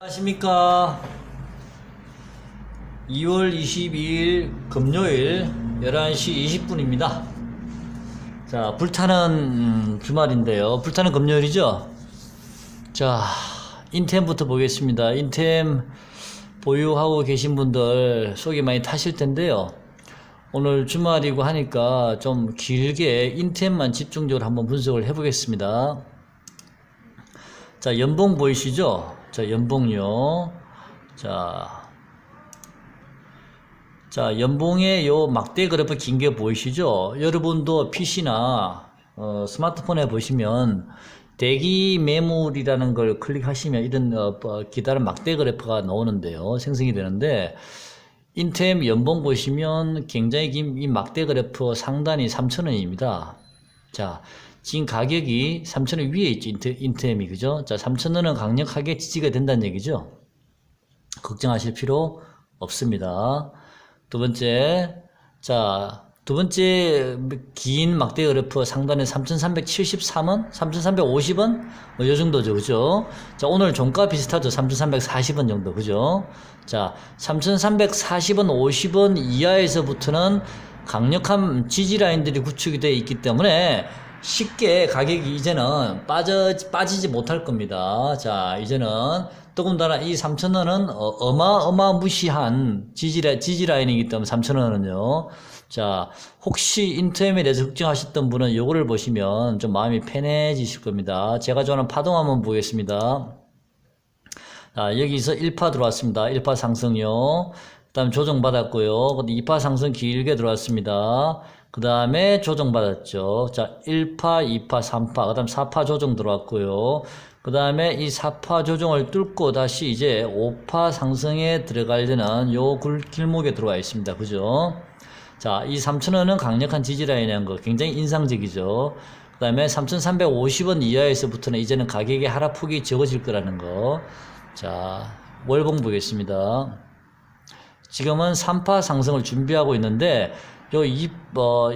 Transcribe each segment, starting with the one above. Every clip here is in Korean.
안녕하십니까. 2월 22일 금요일 11시 20분입니다. 자, 불타는 주말인데요. 불타는 금요일이죠. 자, 인템부터 보겠습니다. 인템 보유하고 계신 분들 속이 많이 타실 텐데요. 오늘 주말이고 하니까 좀 길게 인템만 집중적으로 한번 분석을 해보겠습니다. 자, 연봉 보이시죠? 자, 연봉요. 자, 연봉의 요 막대 그래프 긴 게 보이시죠? 여러분도 PC나 스마트폰에 보시면 대기 매물이라는 걸 클릭하시면 이런 기다란 막대 그래프가 나오는데요. 생성이 되는데 인템 연봉 보시면 굉장히 긴 이 막대 그래프 상단이 3,000원입니다. 자, 지금 가격이 3,000원 위에 있죠. 인템이, 그죠? 자, 3,000원은 강력하게 지지가 된다는 얘기죠. 걱정하실 필요 없습니다. 두 번째, 자, 두 번째 긴 막대 그래프 상단에 3,373원, 3,350원, 뭐 요 정도죠, 그죠? 자, 오늘 종가 비슷하죠, 3,340원 정도, 그죠? 자, 3,340원, 50원 이하에서부터는 강력한 지지 라인들이 구축이 되어 있기 때문에 쉽게 가격이 이제는 빠지지 못할 겁니다. 자, 이제는 더군다나 이 3,000원은 어마어마무시한 지지 라인이기 때문에 3,000원은요. 자, 혹시 인템에 대해서 걱정하셨던 분은 요거를 보시면 좀 마음이 편해지실 겁니다. 제가 좋아하는 파동 한번 보겠습니다. 자, 여기서 1파 들어왔습니다. 1파 상승요. 그 다음 조정받았고요. 2파 상승 길게 들어왔습니다. 그 다음에 조정받았죠. 자, 1파, 2파, 3파, 그 다음 4파 조정 들어왔고요. 그 다음에 이 4파 조정을 뚫고 다시 이제 5파 상승에 들어가려는 요 길목에 들어와 있습니다. 그죠? 자, 이 3,000원은 강력한 지지라인이라는 거 굉장히 인상적이죠. 그 다음에 3,350원 이하에서부터는 이제는 가격의 하락폭이 적어질 거라는 거. 자, 월봉 보겠습니다. 지금은 3파 상승을 준비하고 있는데, 이 1파,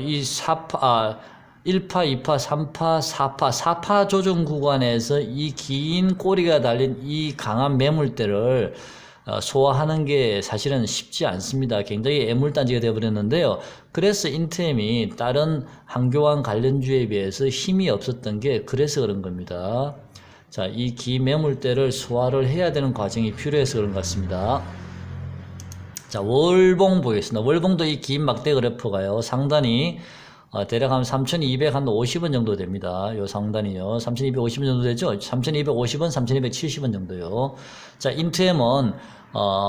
2파, 3파, 4파 조정 구간에서 이 긴 꼬리가 달린 이 강한 매물대를 소화하는 게 사실은 쉽지 않습니다. 굉장히 애물단지가 되어버렸는데요. 그래서 인템이 다른 한교환 관련주에 비해서 힘이 없었던 게 그래서 그런 겁니다. 자, 이 긴 매물대를 소화를 해야 되는 과정이 필요해서 그런 것 같습니다. 자, 월봉 보겠습니다. 월봉도 이 긴 막대 그래프가요, 상단이 대략 한 3,250원 정도 됩니다. 요 상단이요. 3,250원 정도 되죠? 3,250원, 3,270원 정도요. 자, 인템은,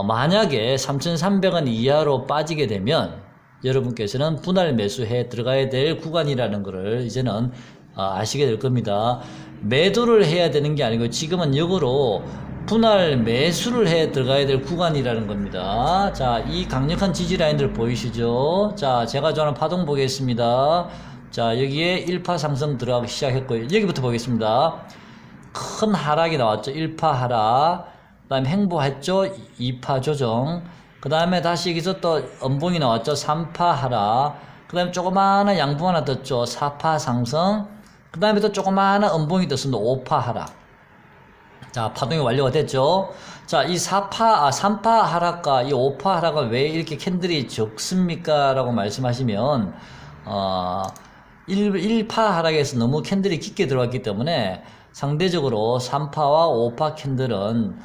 만약에 3,300원 이하로 빠지게 되면, 여러분께서는 분할 매수해 들어가야 될 구간이라는 것을 이제는 아시게 될 겁니다. 매도를 해야 되는 게 아니고, 지금은 역으로 분할 매수를 해 들어가야 될 구간이라는 겁니다. 자, 이 강력한 지지 라인들 보이시죠? 자, 제가 좋아하는 파동 보겠습니다. 자, 여기에 1파 상승 들어가기 시작했고요. 여기부터 보겠습니다. 큰 하락이 나왔죠. 1파 하락. 그 다음에 횡보했죠. 2파 조정. 그 다음에 다시 여기서 또 음봉이 나왔죠. 3파 하락. 그 다음에 조그마한 양봉 하나 떴죠. 4파 상승. 그 다음에 또 조그마한 음봉이 떴습니다. 5파 하락. 자, 파동이 완료가 됐죠. 자, 이 3파 하락과 이 5파 하락은 왜 이렇게 캔들이 적습니까? 라고 말씀하시면, 1파 하락에서 너무 캔들이 깊게 들어왔기 때문에 상대적으로 3파와 5파 캔들은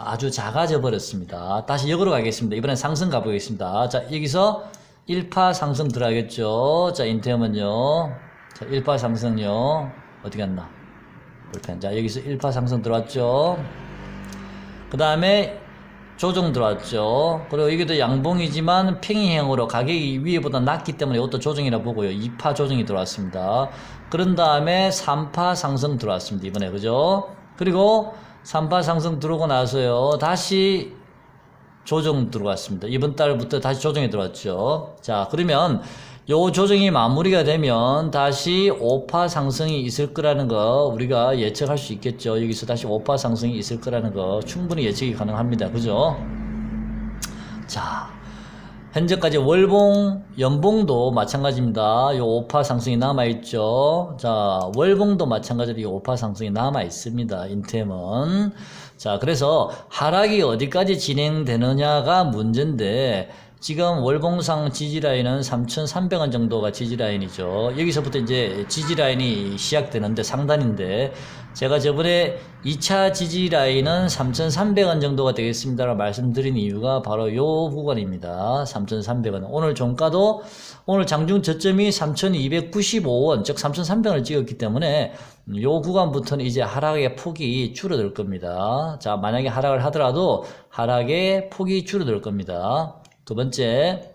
아주 작아져 버렸습니다. 다시 역으로 가겠습니다. 이번엔 상승 가보겠습니다. 자, 여기서 1파 상승 들어가겠죠. 자, 인템은요. 자, 1파 상승요. 어디 갔나? 자, 여기서 1파 상승 들어왔죠. 그 다음에 조정 들어왔죠. 그리고 이게도 양봉이지만 팽이형으로 가격이 위에보다 낮기 때문에 이것도 조정이라 보고요. 2파 조정이 들어왔습니다. 그런 다음에 3파 상승 들어왔습니다. 이번에, 그죠? 그리고 3파 상승 들어오고 나서요, 다시 조정 들어왔습니다. 이번 달부터 다시 조정이 들어왔죠. 자, 그러면 요 조정이 마무리가 되면 다시 5파 상승이 있을 거라는 거 우리가 예측할 수 있겠죠. 여기서 다시 5파 상승이 있을 거라는 거 충분히 예측이 가능합니다. 그죠? 자, 현재까지 월봉, 연봉도 마찬가지입니다. 요 5파 상승이 남아있죠. 자, 월봉도 마찬가지로 이 5파 상승이 남아있습니다. 인템은. 자, 그래서 하락이 어디까지 진행되느냐가 문제인데, 지금 월봉상 지지라인은 3,300원 정도가 지지라인이죠. 여기서부터 이제 지지라인이 시작되는데 상단인데, 제가 저번에 2차 지지라인은 3,300원 정도가 되겠습니다라고 말씀드린 이유가 바로 요 구간입니다. 3,300원. 오늘 종가도 오늘 장중 저점이 3,295원, 즉 3,300원을 찍었기 때문에 요 구간부터는 이제 하락의 폭이 줄어들 겁니다. 자, 만약에 하락을 하더라도 하락의 폭이 줄어들 겁니다. 두 번째,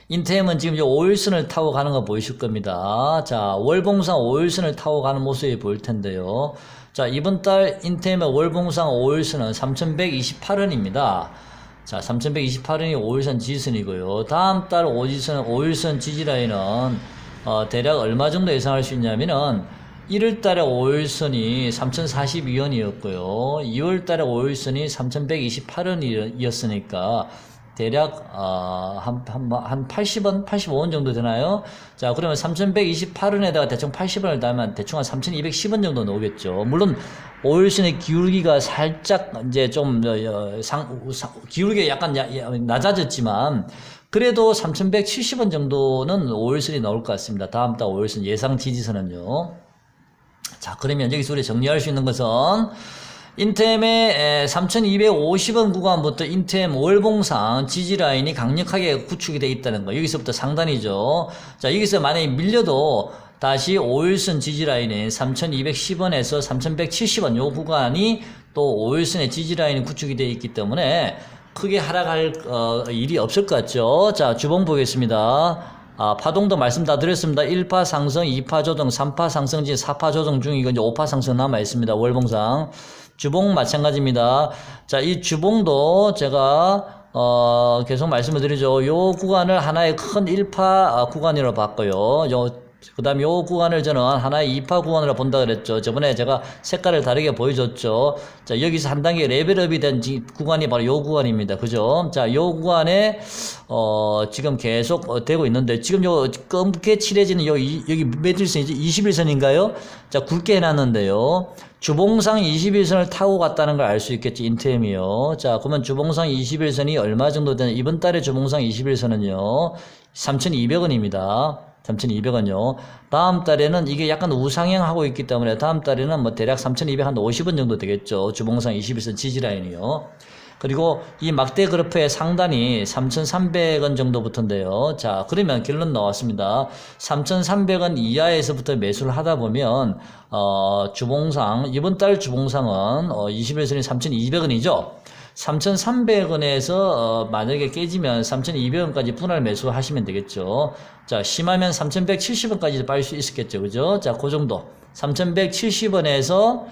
인템은 지금 5일선을 타고 가는 거 보이실 겁니다. 자, 월봉상 5일선을 타고 가는 모습이 보일 텐데요. 자, 이번 달 인템의 월봉상 5일선은 3,128원입니다. 자, 3,128원이 5일선 지지선이고요. 다음 달 5일선 지지라인은 대략 얼마 정도 예상할 수 있냐면은 1월 달에 5일선이 3,042원이었고요. 2월 달에 5일선이 3,128원이었으니까 대략 한 80원, 85원 정도 되나요? 자, 그러면 3,128원에다가 대충 80원을 더하면 대충 한 3,210원 정도 나오겠죠. 물론 5일선의 기울기가 살짝 이제 좀 기울기가 약간 낮아졌지만 그래도 3,170원 정도는 5일선이 나올 것 같습니다. 다음 달 5일선 예상 지지선은요. 자, 그러면 여기서 우리 정리할 수 있는 것은 인템의 3,250원 구간부터 인템 월봉상 지지라인이 강력하게 구축이 되어 있다는 거. 여기서부터 상단이죠. 자, 여기서 만약에 밀려도 다시 5일선 지지라인인 3,210원에서 3,170원 요 구간이 또 5일선의 지지라인이 구축이 되어 있기 때문에 크게 하락할 일이 없을 것 같죠. 자, 주봉 보겠습니다. 파동도 말씀 다 드렸습니다. 1파 상승, 2파 조정, 3파 상승진, 4파 조정 중이고 이제 5파 상승 남아 있습니다. 월봉상. 주봉 마찬가지입니다. 자, 이 주봉도 제가 계속 말씀을 드리죠. 요 구간을 하나의 큰 1파 구간으로 봤고요. 그 다음에 요 구간을 저는 하나의 2파 구간으로 본다 그랬죠. 저번에 제가 색깔을 다르게 보여줬죠. 자, 여기서 한 단계 레벨업이 된 구간이 바로 요 구간입니다. 그죠? 자, 요 구간에 지금 계속 되고 있는데 지금 요 검게 칠해지는 여기 매질선이지 21선인가요? 자, 굵게 해놨는데요. 주봉상 21선을 타고 갔다는 걸 알 수 있겠지, 인템이요. 자, 그러면 주봉상 21선이 얼마 정도 되는, 이번 달에 주봉상 21선은요, 3,200원입니다. 3,200원요. 다음 달에는 이게 약간 우상향하고 있기 때문에 다음 달에는 뭐 대략 3,250원 정도 되겠죠. 주봉상 21선 지지라인이요. 그리고 이 막대 그래프의 상단이 3,300원 정도부터인데요. 자, 그러면 결론 나왔습니다. 3,300원 이하에서부터 매수를 하다 보면 주봉상 이번 달 주봉상은 21선이 3,200원이죠. 3,300원에서 만약에 깨지면 3,200원까지 분할 매수하시면 되겠죠. 자, 심하면 3,170원까지 빠질 수 있었겠죠. 그죠? 자, 그 정도. 3,170원에서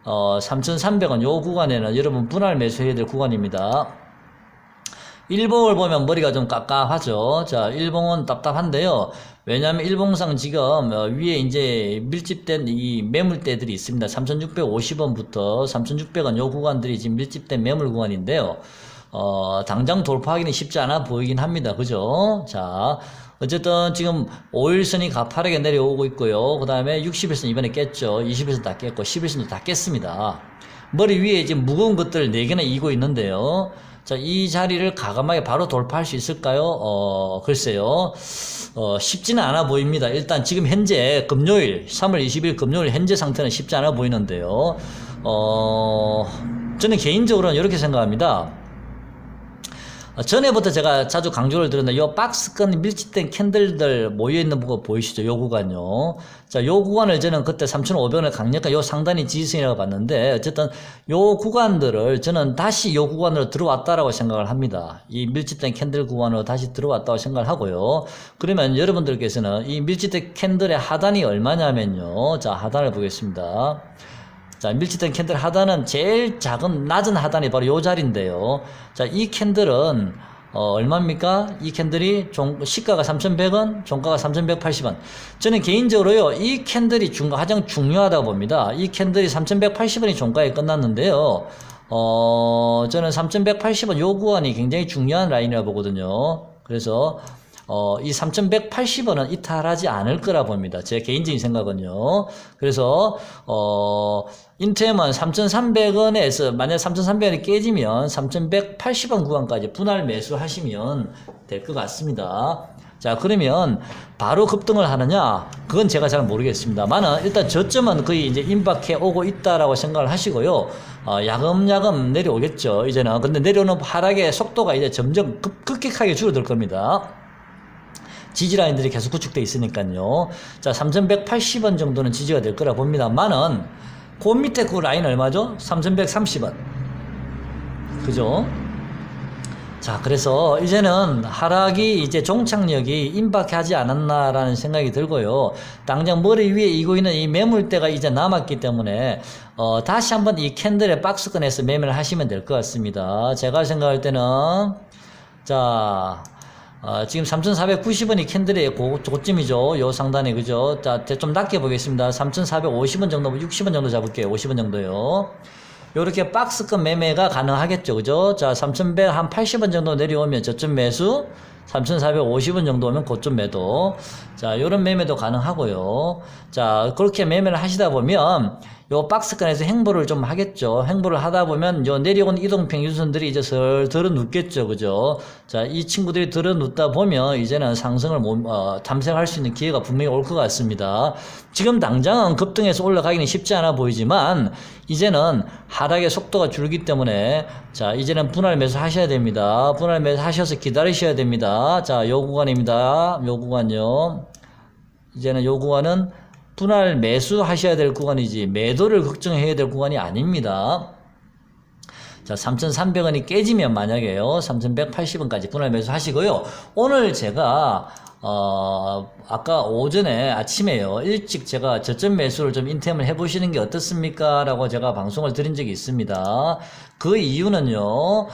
3,300원 요 구간에는 여러분 분할 매수해야 될 구간입니다. 일봉을 보면 머리가 좀 깝깝하죠. 자, 일봉은 답답한데요. 왜냐하면 일봉상 지금 위에 이제 밀집된 이 매물대들이 있습니다. 3,650원부터 3,600원 요 구간들이 지금 밀집된 매물 구간인데요. 당장 돌파하기는 쉽지 않아 보이긴 합니다. 그죠? 자, 어쨌든 지금 5일선이 가파르게 내려오고 있고요. 그 다음에 60일선 이번에 깼죠. 20일선 다 깼고 11선도 다 깼습니다. 머리 위에 지금 무거운 것들 4개나 이고 있는데요. 자, 이 자리를 과감하게 바로 돌파할 수 있을까요? 글쎄요. 쉽지는 않아 보입니다. 일단 지금 현재 금요일, 3월 20일 금요일 현재 상태는 쉽지 않아 보이는데요. 저는 개인적으로는 이렇게 생각합니다. 전에부터 제가 자주 강조를 드렸는데, 요 박스권 밀집된 캔들들 모여있는 부분 보이시죠? 요 구간요. 자, 요 구간을 저는 그때 3,500원을 강력한 요 상단이 지지선이라고 봤는데, 어쨌든 요 구간들을 저는 다시 요 구간으로 들어왔다라고 생각을 합니다. 이 밀집된 캔들 구간으로 다시 들어왔다고 생각을 하고요. 그러면 여러분들께서는 이 밀집된 캔들의 하단이 얼마냐면요. 자, 하단을 보겠습니다. 자, 밀집된 캔들 하단은 제일 작은 낮은 하단이 바로 요 자리인데요. 자, 이 캔들은 얼마입니까? 이 캔들이 시가가 3,100원, 종가가 3,180원. 저는 개인적으로요, 이 캔들이 가장 중요하다고 봅니다. 이 캔들이 3,180원이 종가에 끝났는데요. 저는 3,180원 요 구간이 굉장히 중요한 라인이라고 보거든요. 그래서 이 3,180원은 이탈하지 않을 거라 봅니다. 제 개인적인 생각은요. 그래서 인템은 3,300원에서 만약 3,300원이 깨지면 3,180원 구간까지 분할 매수하시면 될 것 같습니다. 자, 그러면 바로 급등을 하느냐? 그건 제가 잘 모르겠습니다만은 일단 저점은 거의 이제 임박해 오고 있다라고 생각을 하시고요. 야금야금 내려오겠죠, 이제는. 근데 내려오는 하락의 속도가 이제 점점 급격하게 줄어들 겁니다. 지지라인들이 계속 구축되어 있으니까요. 자, 3,180원 정도는 지지가 될 거라 봅니다만은 그 밑에 그 라인 얼마죠? 3,130원. 그죠? 자, 그래서 이제는 하락이 이제 종착역이 임박하지 않았나라는 생각이 들고요. 당장 머리 위에 이고 있는 이 매물대가 이제 남았기 때문에 다시 한번 이 캔들의 박스권에서 매매를 하시면 될 것 같습니다. 제가 생각할 때는 자, 지금 3,490원이 캔들의 고점이죠. 요 상단에, 그죠? 자, 좀 낮게 보겠습니다. 3,450원 정도, 60원 정도 잡을게요. 50원 정도요. 요렇게 박스권 매매가 가능하겠죠. 그죠? 자, 3,180원 정도 내려오면 저점 매수, 3,450원 정도 오면 고점 매도. 자, 요런 매매도 가능하고요. 자, 그렇게 매매를 하시다 보면 요 박스권에서 행보를 좀 하겠죠. 행보를 하다 보면 요 내려온 이동평균선들이 이제 슬 들어눕겠죠. 그죠? 자, 이 친구들이 들어눕다 보면 이제는 상승을 탐색할 수 있는 기회가 분명히 올 것 같습니다. 지금 당장은 급등해서 올라가기는 쉽지 않아 보이지만 이제는 하락의 속도가 줄기 때문에 자, 이제는 분할 매수 하셔야 됩니다. 분할 매수 하셔서 기다리셔야 됩니다. 자, 요 구간입니다. 요 구간요. 이제는 요 구간은 분할 매수 하셔야 될 구간이지 매도를 걱정해야 될 구간이 아닙니다. 자, 3,300원이 깨지면 만약에요. 3,180원까지 분할 매수 하시고요. 오늘 제가 아까 오전에 아침에요. 일찍 제가 저점 매수를 좀 인템을 해보시는 게 어떻습니까? 라고 제가 방송을 드린 적이 있습니다. 그 이유는요.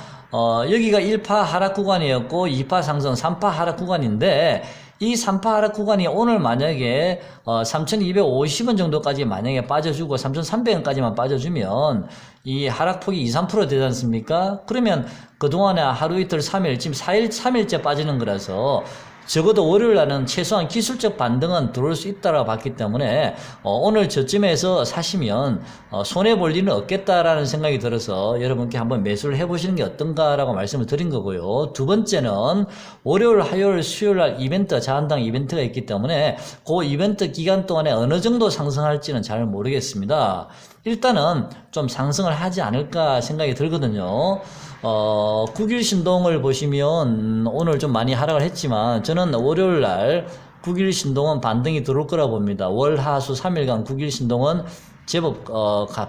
여기가 1파 하락 구간이었고 2파 상승 3파 하락 구간인데 이 3파 하락 구간이 오늘 만약에 3,250원 정도까지 만약에 빠져주고 3,300원까지만 빠져주면 이 하락폭이 2, 3% 되지 않습니까? 그러면 그동안에 하루 이틀 3일 지금 4일 3일째 빠지는 거라서 적어도 월요일 날은 최소한 기술적 반등은 들어올 수 있다고 봤기 때문에 오늘 저쯤에서 사시면 손해볼 일은 없겠다라는 생각이 들어서 여러분께 한번 매수를 해보시는 게 어떤가라고 말씀을 드린 거고요. 두 번째는 월요일, 화요일, 수요일 날 이벤트, 자한당 이벤트가 있기 때문에 그 이벤트 기간 동안에 어느 정도 상승할지는 잘 모르겠습니다. 일단은 좀 상승을 하지 않을까 생각이 들거든요. 9일 신동을 보시면 오늘 좀 많이 하락을 했지만 저는 월요일 날 9일 신동은 반등이 들어올 거라 봅니다. 월, 하, 수 3일간 9일 신동은 제법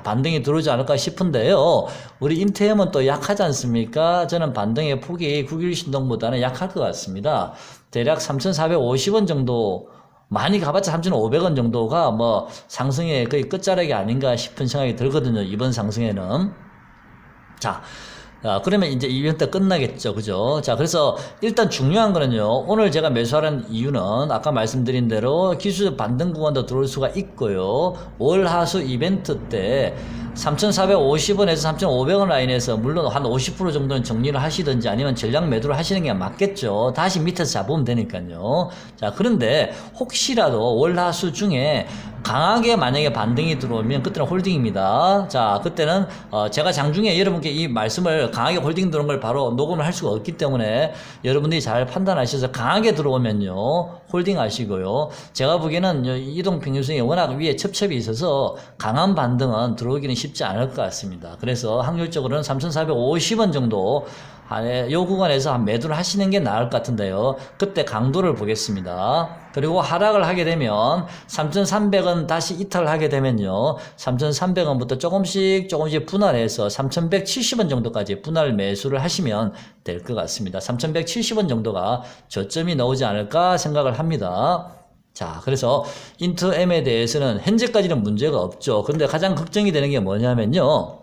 반등이 들어오지 않을까 싶은데요. 우리 인템은 또 약하지 않습니까? 저는 반등의 폭이 9일 신동보다는 약할 것 같습니다. 대략 3,450원 정도 많이 가봤자 3,500원 정도가 뭐 상승의 거의 끝자락이 아닌가 싶은 생각이 들거든요. 이번 상승에는. 자, 그러면 이제 이벤트 끝나겠죠. 그죠? 자, 그래서 일단 중요한 거는요. 오늘 제가 매수하는 이유는 아까 말씀드린 대로 기술 반등 구간도 들어올 수가 있고요. 월, 하수 이벤트 때 3,450원에서 3,500원 라인에서 물론 한 50% 정도는 정리를 하시든지 아니면 전량 매도를 하시는 게 맞겠죠. 다시 밑에서 잡으면 되니까요. 자, 그런데 혹시라도 월, 하수 중에 강하게 만약에 반등이 들어오면 그때는 홀딩입니다. 자, 그때는 제가 장중에 여러분께 이 말씀을 강하게 홀딩 들어온 걸 바로 녹음을 할 수가 없기 때문에 여러분들이 잘 판단하셔서 강하게 들어오면요 홀딩 하시고요. 제가 보기에는 이동평균선이 워낙 위에 첩첩이 있어서 강한 반등은 들어오기는 쉽지 않을 것 같습니다. 그래서 확률적으로는 3,450원 정도 요 구간에서 한 매도를 하시는 게 나을 것 같은데요. 그때 강도를 보겠습니다. 그리고 하락을 하게 되면 3,300원 다시 이탈하게 되면요. 3,300원부터 조금씩 분할해서 3,170원 정도까지 분할 매수를 하시면 될 것 같습니다. 3,170원 정도가 저점이 나오지 않을까 생각을 합니다. 자, 그래서 인터M에 대해서는 현재까지는 문제가 없죠. 그런데 가장 걱정이 되는 게 뭐냐면요.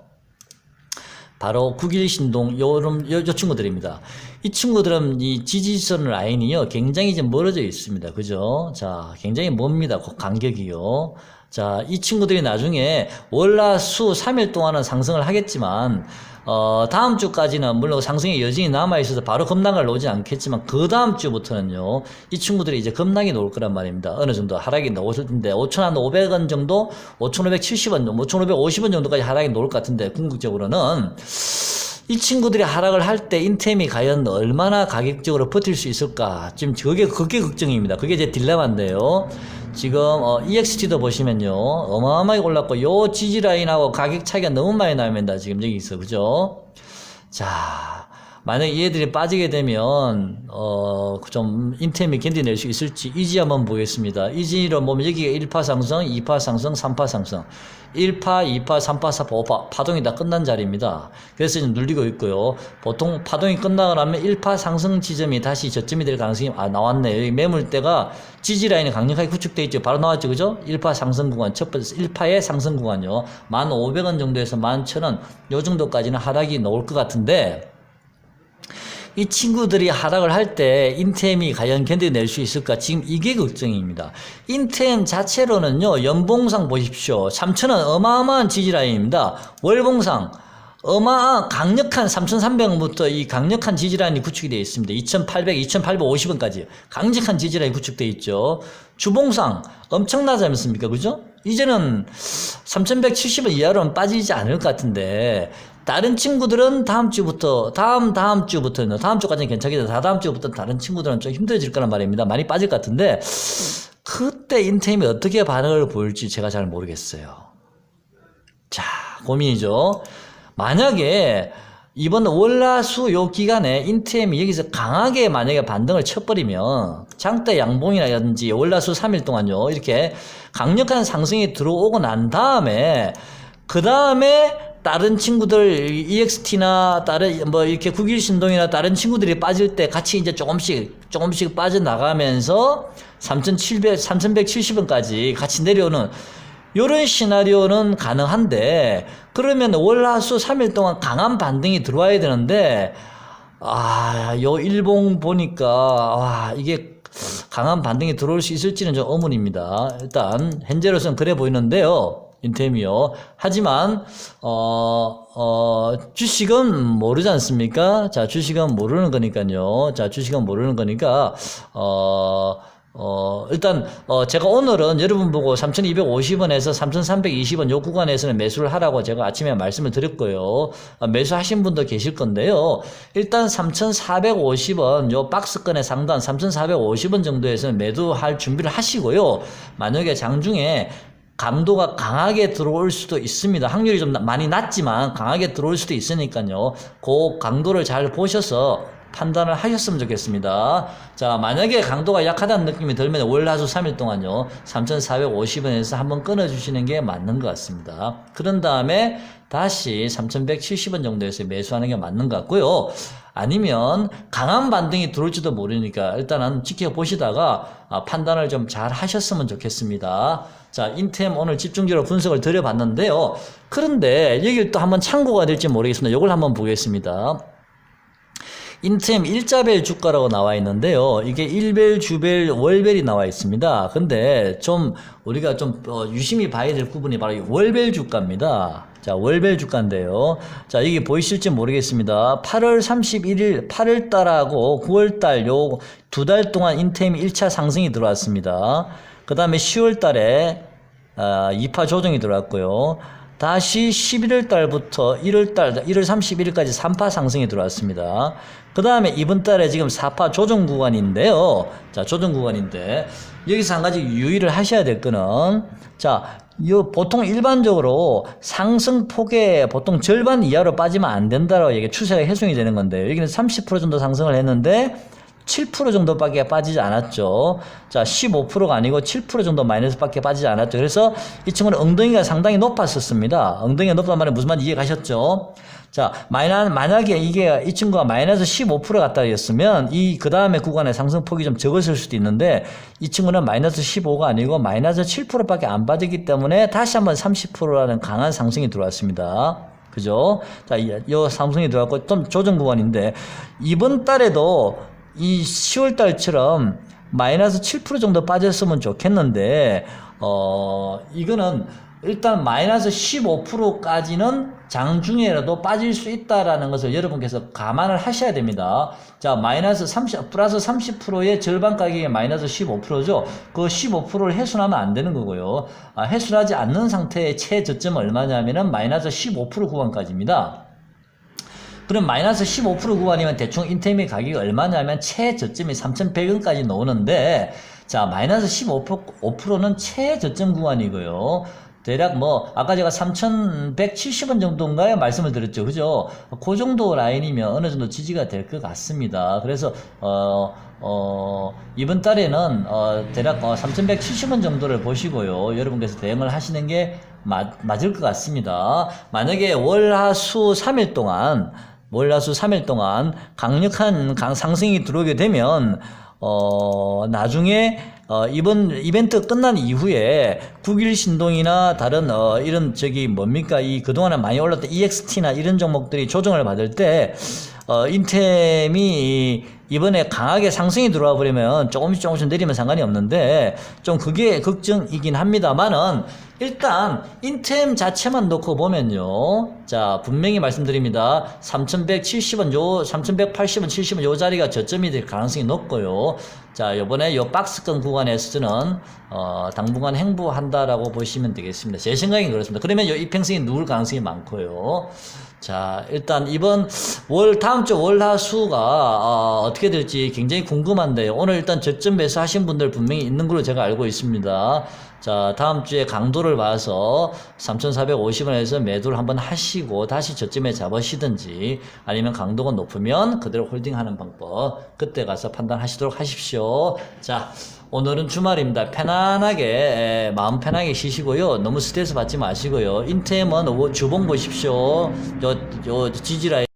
바로 9일 신동 요 친구들입니다. 이 친구들은 이 지지선 라인이요 굉장히 좀 멀어져 있습니다. 그죠? 자, 굉장히 멉니다. 그 간격이요. 자, 이 친구들이 나중에 월, 화, 수 3일 동안은 상승을 하겠지만 다음 주까지는 물론 상승의 여진이 남아있어서 바로 급락을 놓지 않겠지만, 그 다음 주부터는요, 이 친구들이 이제 급락이 놓을 거란 말입니다. 어느 정도 하락이 나올 텐데, 5,500원 정도, 5,570원, 5,550원 정도까지 하락이 놓을 것 같은데, 궁극적으로는, 이 친구들이 하락을 할 때 인템이 과연 얼마나 가격적으로 버틸 수 있을까? 지금 그게 걱정입니다. 그게 제 딜레마인데요. 지금 EXT도 보시면요, 어마어마하게 올랐고, 요 지지라인하고 가격 차이가 너무 많이 나면다. 지금 여기서, 그죠? 자, 만약에 얘들이 빠지게 되면 좀 인템이 견뎌낼 수 있을지 이지 한번 보겠습니다. 이지로 보면 여기가 1파 상승, 2파 상승, 3파 상승, 1파, 2파, 3파, 4파, 5파 파동이 다 끝난 자리입니다. 그래서 지금 눌리고 있고요. 보통 파동이 끝나고 나면 1파 상승 지점이 다시 저점이 될 가능성이 나왔네요. 여기 매물대가 지지라인이 강력하게 구축되어 있죠. 바로 나왔죠, 그죠? 1파 상승 구간, 첫 번째 1파의 상승 구간요. 1,500원 정도에서 11,000원 요 정도까지는 하락이 나올 것 같은데, 이 친구들이 하락을 할 때 인템이 과연 견뎌낼 수 있을까? 지금 이게 걱정입니다. 인템 자체로는요, 연봉상 보십시오. 3,000원 어마어마한 지지라인입니다. 월봉상 강력한 3,300원부터 이 강력한 지지라인이 구축이 되어 있습니다. 2,800, 2,850원까지 강력한 지지라인이 구축되어 있죠. 주봉상 엄청나지 않습니까? 그죠? 이제는 3,170원 이하로는 빠지지 않을 것 같은데, 다른 친구들은 다음 주까지는 괜찮겠는데, 다음 주부터 다른 친구들은 좀 힘들어질 거란 말입니다. 많이 빠질 것 같은데, 그때 인템이 어떻게 반응을 보일지 제가 잘 모르겠어요. 자, 고민이죠. 만약에 이번 월화수 요 기간에 인템이 여기서 강하게 만약에 반등을 쳐버리면, 장대 양봉이라든지 월화수 3일 동안요, 이렇게 강력한 상승이 들어오고 난 다음에, 그 다음에 다른 친구들, EXT나 다른 이렇게 국일신동이나 다른 친구들이 빠질 때 같이 이제 조금씩 빠져나가면서 3,170원까지 같이 내려오는 요런 시나리오는 가능한데, 그러면 월화수 3일 동안 강한 반등이 들어와야 되는데, 요 일봉 보니까, 이게 강한 반등이 들어올 수 있을지는 좀 의문입니다. 일단, 현재로서는 그래 보이는데요. 인템이요. 하지만 주식은 모르지 않습니까? 자, 주식은 모르는 거니까요. 자, 주식은 모르는 거니까 일단 제가 오늘은 여러분 보고 3,250원에서 3,320원 요 구간에서는 매수를 하라고 제가 아침에 말씀을 드렸고요. 매수하신 분도 계실 건데요. 일단 3,450원 요 박스권의 상단 3,450원 정도에서는 매도할 준비를 하시고요. 만약에 장중에 강도가 강하게 들어올 수도 있습니다. 확률이 좀 많이 낮지만 강하게 들어올 수도 있으니까요. 그 강도를 잘 보셔서 판단을 하셨으면 좋겠습니다. 자, 만약에 강도가 약하다는 느낌이 들면 월화수 3일 동안요, 3,450원에서 한번 끊어주시는 게 맞는 것 같습니다. 그런 다음에 다시 3,170원 정도에서 매수하는 게 맞는 것 같고요. 아니면 강한 반등이 들어올지도 모르니까 일단은 지켜보시다가 판단을 좀 잘 하셨으면 좋겠습니다. 자, 인템 오늘 집중적으로 분석을 드려봤는데요. 그런데 여기를 또 한번 참고가 될지 모르겠습니다. 이걸 한번 보겠습니다. 인템 일자벨 주가라고 나와 있는데요. 이게 일벨, 주벨, 월벨이 나와 있습니다. 근데 좀 우리가 좀 유심히 봐야 될 부분이 바로 이 월벨 주가입니다. 자, 월벨 주가인데요. 자, 여기 보이실지 모르겠습니다. 8월 31일, 8월달하고 9월달 요 두 달 동안 인템이 1차 상승이 들어왔습니다. 그 다음에 10월달에 2파 조정이 들어왔고요. 다시 11월 달부터 1월 31일까지 3파 상승이 들어왔습니다. 그 다음에 이번 달에 지금 4파 조정 구간인데요. 자, 조정 구간인데, 여기서 한 가지 유의를 하셔야 될 거는, 자, 보통 일반적으로 상승폭의 보통 절반 이하로 빠지면 안 된다라고 이게 추세가 해송이 되는 건데요. 여기는 30% 정도 상승을 했는데, 7% 정도밖에 빠지지 않았죠. 자, 15%가 아니고 7% 정도 마이너스밖에 빠지지 않았죠. 그래서 이 친구는 엉덩이가 상당히 높았었습니다. 엉덩이가 높단 말은 무슨 말인지 이해 가셨죠? 자, 만약에 이 친구가 마이너스 15% 갔다 였으면 그 다음에 구간의 상승폭이 좀 적었을 수도 있는데, 이 친구는 마이너스 15가 아니고 마이너스 7%밖에 안 빠졌기 때문에 다시 한번 30%라는 강한 상승이 들어왔습니다. 그죠? 자, 이 상승이 들어왔고 좀 조정 구간인데, 이번 달에도 이 10월 달처럼 마이너스 7% 정도 빠졌으면 좋겠는데, 이거는 일단 마이너스 15%까지는 장중에라도 빠질 수 있다라는 것을 여러분께서 감안을 하셔야 됩니다. 자, 플러스 30%의 절반 가격이 마이너스 15%죠. 그 15%를 훼손하면 안 되는 거고요. 훼손하지 않는 상태의 최저점은 얼마냐면은 마이너스 15% 구간까지입니다. 그럼 마이너스 15% 구간이면 대충 인템의 가격이 얼마냐면 최저점이 3,100원까지 나오는데, 자, 마이너스 15%는 최저점 구간이고요. 대략 아까 제가 3,170원 정도인가요? 말씀을 드렸죠. 그죠? 그 정도 라인이면 어느 정도 지지가 될 것 같습니다. 그래서, 이번 달에는, 대략, 3,170원 정도를 보시고요. 여러분께서 대응을 하시는 게 맞을 것 같습니다. 만약에 월, 화, 수 3일 동안 강력한 상승이 들어오게 되면, 나중에, 이번 이벤트 끝난 이후에 9일 신동이나 다른, 그동안에 많이 올랐던 EXT나 이런 종목들이 조정을 받을 때, 인템이 이번에 강하게 상승이 들어와 버리면 조금씩 내리면 상관이 없는데, 좀 그게 걱정이긴 합니다만은, 일단, 인템 자체만 놓고 보면요. 자, 분명히 말씀드립니다. 3,170원, 3,180원, 70원 요 자리가 저점이 될 가능성이 높고요. 자, 요번에 요 박스권 구간에서는, 당분간 행보한다라고 보시면 되겠습니다. 제 생각엔 그렇습니다. 그러면 요 이평선이 누울 가능성이 많고요. 자, 일단 다음 주 월화수가 어떻게 될지 굉장히 궁금한데요. 오늘 일단 저점 매수하신 분들 분명히 있는 걸로 제가 알고 있습니다. 자, 다음 주에 강도를 봐서 3,450원에서 매도를 한번 하시고 다시 저점에 잡으시든지, 아니면 강도가 높으면 그대로 홀딩하는 방법, 그때 가서 판단하시도록 하십시오. 자, 오늘은 주말입니다. 편안하게, 마음 편하게 쉬시고요. 너무 스트레스 받지 마시고요. 인템은 주봉 보십시오. 지지라인